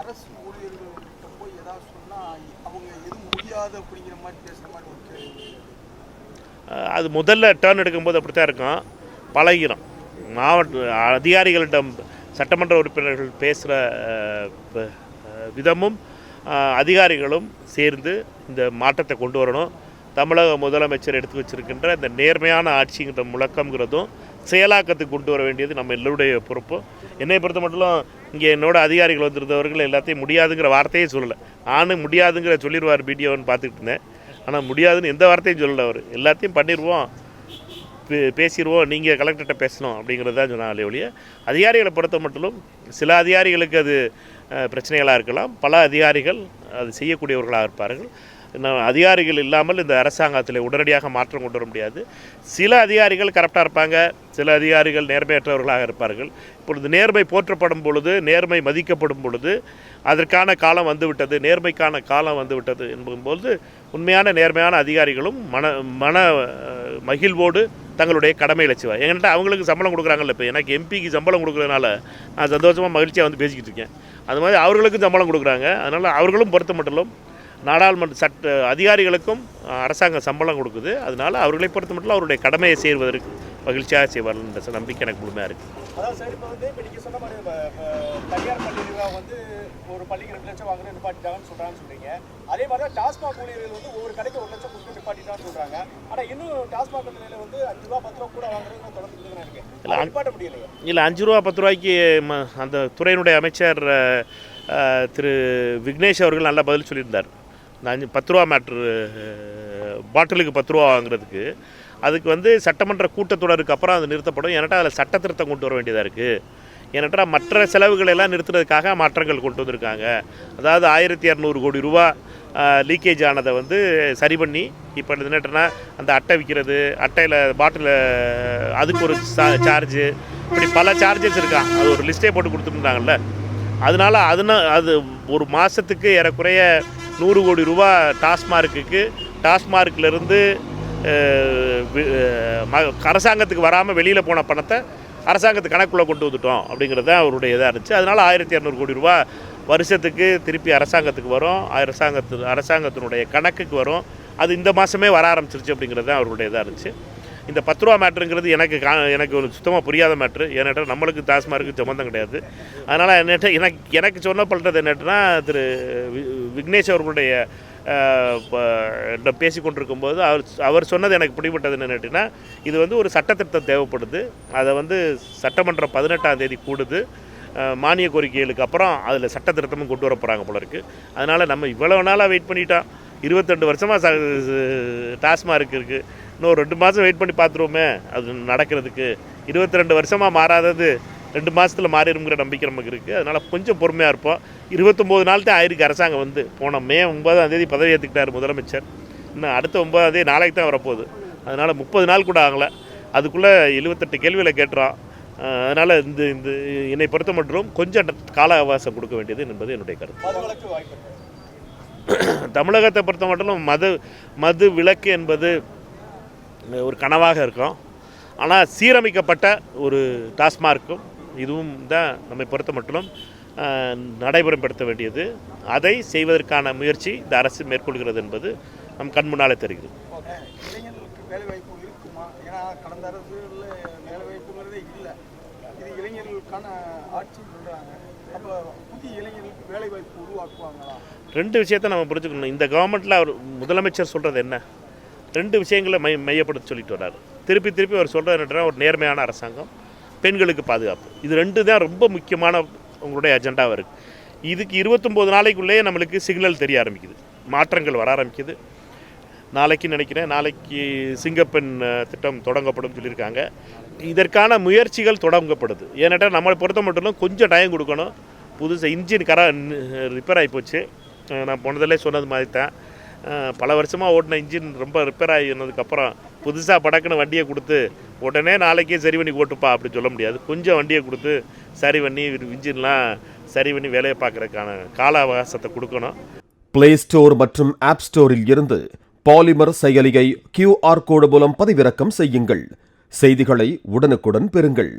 அரசு ஊழியர்கள்கிட்ட போய் ஏதாவது சொன்னால் அவங்க எதுவும் முடியாது அப்படிங்கிற மாதிரி பேசுகிற மாதிரி ஒரு கேள்வி. அது முதல்ல டேர்ன் எடுக்கும்போது அப்படி தான் இருக்கும், பழகிறோம். மாவட்ட அதிகாரிகளிடம் சட்டமன்ற உறுப்பினர்கள் பேசுகிற விதமும் அதிகாரிகளும் சேர்ந்து இந்த மாற்றத்தை கொண்டு வரணும். தமிழக முதலமைச்சர் எடுத்து வச்சிருக்கின்ற இந்த நேர்மையான ஆட்சிங்கிற முழக்கங்கிறதும் செயலாக்கத்துக்கு கொண்டு வர வேண்டியது நம்ம எல்லோருடைய பொறுப்பு. என்னை பொறுத்த மட்டும் இங்கே என்னோட அதிகாரிகள் வந்திருந்தவர்கள் எல்லாத்தையும் முடியாதுங்கிற வார்த்தையே சொல்லலை. நானும் முடியாதுங்கிற சொல்லிடுவார் பிடிஓன்னு பார்த்துக்கிட்டு இருந்தேன். ஆனால் முடியாதுன்னு எந்த வார்த்தையும் சொல்லலை. அவர் எல்லாத்தையும் பண்ணிடுவோம், பேசிடுவோம், நீங்கள் கலெக்டர்கிட்ட பேசணும் அப்படிங்கிறது தான் சொன்னாலே ஒழிய, அதிகாரிகளை பொறுத்த மட்டும் சில அதிகாரிகளுக்கு அது பிரச்சனைகளாக இருக்கலாம், பல அதிகாரிகள் அது செய்யக்கூடியவர்களாக இருப்பார்கள். அதிகாரிகள் இல்லாமல் இந்த அரசாங்கத்தில் உடனடியாக மாற்றம் கொண்டு வர முடியாது. சில அதிகாரிகள் கரெக்டாக இருப்பாங்க, சில அதிகாரிகள் நேர்மையற்றவர்களாக இருப்பார்கள். இப்பொழுது நேர்மை போற்றப்படும் பொழுது, நேர்மை மதிக்கப்படும் பொழுது அதற்கான காலம் வந்துவிட்டது, நேர்மைக்கான காலம் வந்துவிட்டது என்பதும்போது உண்மையான நேர்மையான அதிகாரிகளும் மன மகிழ்வோடு தங்களுடைய கடமைகளை செய்வார். என்கிட்ட அவங்களுக்கு சம்பளம் கொடுக்குறாங்கல்ல, இப்போ எனக்கு எம்பிக்கு சம்பளம் கொடுக்குறதுனால நான் சந்தோஷமாக மகிழ்ச்சியாக வந்து பேசிக்கிட்டு இருக்கேன். அது மாதிரி அவர்களுக்கும் சம்பளம் கொடுக்குறாங்க. அதனால் அவர்களும் பொறுத்த மட்டும் நாடாளுமன்ற அதிகாரிகளுக்கும் அரசாங்கம் சம்பளம் கொடுக்குது. அதனால் அவர்களை பொறுத்த மட்டும் அவருடைய கடமையை செய்வதற்கு மகிழ்ச்சியாக செய்வார்கள் என்ற நம்பிக்கை எனக்கு முழுமையாக இருக்குது. அதாவது சார், இப்போ வந்து இப்போ நீங்கள் சொன்ன மாதிரி தனியார் பள்ளிகள் வந்து ஒரு பள்ளிக்கு 2 லட்சம் வாங்குறது நிப்பாட்டிட்டாங்கன்னு சொல்கிறாங்கன்னு சொல்கிறீங்க. அதே மாதிரி தான் டாஸ்மாக் ஊழியர்கள் வந்து ஒவ்வொரு கடைக்கு 1 லட்சம் கொடுத்து நிப்பாட்டிட்டான்னு சொல்கிறாங்க. ஆனால் இன்னும் டாஸ்மாக் நிலையில் வந்து 5 ரூபா 10 ரூபா கூட வாங்குறது தொடர்ந்து இருக்குது, நிப்பாட்ட முடியலையே. இல்லை, 5 ரூபா 10 ரூபாய்க்கு அந்த துறையினுடைய அமைச்சர் திரு விக்னேஷ் அவர்கள் நல்லா பதில் சொல்லியிருந்தார். இந்த 10 ரூபா மேட்ரு, பாட்டிலுக்கு 10 ரூபா வாங்குறதுக்கு அதுக்கு வந்து சட்டமன்ற கூட்டத்தொடருக்கு அப்புறம் அது நிறுத்தப்படும். ஏன்னாட்டா அதில் சட்ட திருத்தம் கொண்டு வர வேண்டியதாக இருக்குது. ஏன்னாட்டா மற்ற செலவுகள் எல்லாம் நிறுத்துறதுக்காக மாற்றங்கள் கொண்டு வந்திருக்காங்க. அதாவது 1200 கோடி ரூபா லீக்கேஜ் ஆனதை வந்து சரி பண்ணி இப்போ என்னட்டனா அந்த அட்டை விற்கிறது, அட்டையில் பாட்டில் அதுக்கு ஒரு சார்ஜு, இப்படி பல சார்ஜஸ் இருக்கான். அது ஒரு லிஸ்ட்டே போட்டு கொடுத்துருந்தாங்கல்ல. அதனால் அது ஒரு மாதத்துக்கு ஏறக்குறைய 100 கோடி ரூபா டாஸ்மார்க்கிலிருந்து அரசாங்கத்துக்கு வராமல் வெளியில் போன பணத்தை அரசாங்கத்துக்கு கணக்குள்ளே கொண்டு வந்துட்டோம் அப்படிங்கிறது தான் அவருடைய இதாக இருந்துச்சு. அதனால் 1200 கோடி ரூபா வருஷத்துக்கு திருப்பி அரசாங்கத்துக்கு வரும், அரசாங்கத்தினுடைய கணக்குக்கு வரும். அது இந்த மாதமே வர ஆரம்பிச்சிருச்சு அப்படிங்கிறது தான் அவருடைய இதாக இருந்துச்சு. இந்த 10 ரூபா மேட்ருங்கிறது எனக்கு ஒரு சுத்தமாக புரியாத மேட்ரு. ஏன்னாட்டா நம்மளுக்கு டாஸ்மார்க்கு சம்மந்தம் கிடையாது. அதனால் எனக்கு சொன்னப்படுறது என்னட்டுனா, திரு விக்னேஷ் அவர்களுடைய பேசி கொண்டிருக்கும்போது அவர் சொன்னது எனக்கு பிடிபட்டது என்னட்டுனா, இது வந்து ஒரு சட்டத்திருத்தம் தேவைப்படுது. அதை வந்து சட்டமன்றம் 18ஆம் தேதி கூடுது. மானிய கோரிக்கைகளுக்கு அப்புறம் அதில் சட்ட திருத்தமும் கொண்டு வர போகிறாங்க போல இருக்குது. அதனால் நம்ம இவ்வளோ நாளாக வெயிட் பண்ணிட்டோம். 22 வருஷமாக டாஸ்மார்க் இருக்குது. இன்னும் 2 மாதம் வெயிட் பண்ணி பார்த்துருவோமே அது நடக்கிறதுக்கு. 22 வருஷமாக மாறாதது 2 மாதத்தில் மாறிடுங்கிற நம்பிக்கை நமக்கு இருக்குது. அதனால் கொஞ்சம் பொறுமையாக இருப்போம். 29 நாள் தான் ஆயிருக்கு அரசாங்கம் வந்து. போன மே 9ஆம் தேதி பதவி ஏற்றுக்கிட்டார் முதலமைச்சர். இன்னும் அடுத்த 9ஆம் தேதி நாளைக்கு தான் வரப்போகுது. அதனால் 30 நாள் கூட ஆகலை. அதுக்குள்ளே 78 கேள்விகளை கேட்டுறோம். அதனால் இந்த என்னை பொறுத்த மட்டும் கொஞ்சம் கால அவகாசம் கொடுக்க வேண்டியது என்பது என்னுடைய கருத்து. தமிழகத்தை பொறுத்த மட்டும் மது விலக்கு என்பது ஒரு கனவாக இருக்கும். ஆனால் சீரமைக்கப்பட்ட ஒரு டாஸ்மார்க்கும் இதுவும் தான் நம்மை பொறுத்த மட்டும் நடைமுறைப்படுத்த வேண்டியது. அதை செய்வதற்கான முயற்சி இந்த அரசு மேற்கொள்கிறது என்பது நம் கண் முன்னாலே தெரிகிறது. இளைஞர்களுக்கு வேலைவாய்ப்பு இருக்குமா? ஏன்னா கடந்த அரசுல வேலைவாய்ப்புங்கிறதே இல்லை. இது இளைஞர்களுக்கான ஆட்சி சொல்கிறாங்க. அப்போ புதிய இளைஞர்களுக்கு வேலைவாய்ப்பு உருவாக்குவாங்களா? 2 விஷயத்தை நம்ம புரிஞ்சுக்கணும். இந்த கவர்மெண்ட்டில் அவர் முதலமைச்சர் சொல்கிறது என்ன, 2 விஷயங்களை மையப்படுத்தி சொல்லிட்டு வர்றாரு. திருப்பி அவர் சொல்கிறது என்னன்னா, ஒரு நேர்மையான அரசாங்கம், பெண்களுக்கு பாதுகாப்பு. இது 2 தான் ரொம்ப முக்கியமான உங்களுடைய அஜெண்டாவாக இருக்குது. இதுக்கு 29 நாளைக்குள்ளேயே நம்மளுக்கு சிக்னல் தெரிய ஆரம்பிக்குது, மாற்றங்கள் வர ஆரம்பிக்குது. நாளைக்கு சிங்கப்பெண் திட்டம் தொடங்கப்படும் சொல்லியிருக்காங்க. இதற்கான முயற்சிகள் தொடங்கப்படுது. ஏன்னாட்டா நம்மளை பொறுத்த மட்டும் கொஞ்சம் டைம் கொடுக்கணும். புதுசாக இன்ஜின் ரிப்பேர் ஆகி போச்சு. நான் போனதிலே சொன்னது மாதிரி தான், பல வருஷமாக ஓட்டின இன்ஜின் ரொம்ப ரிப்பேர் ஆகினதுக்கப்புறம் புதுசாக படக்குன்னு வண்டியை கொடுத்து உடனே நாளைக்கே சரி பண்ணி ஓட்டுப்பா அப்படி சொல்ல முடியாது. கொஞ்சம் வண்டியை கொடுத்து சரி பண்ணி இன்ஜின்லாம் சரி பண்ணி வேலையை பார்க்குறதுக்கான கால அவகாசத்தை கொடுக்கணும். பிளே ஸ்டோர் மற்றும் ஆப் ஸ்டோரில் இருந்து பாலிமர் செயலியை QR கோடு மூலம் பதிவிறக்கம் செய்யுங்கள். செய்திகளை உடனுக்குடன் பெறுங்கள்.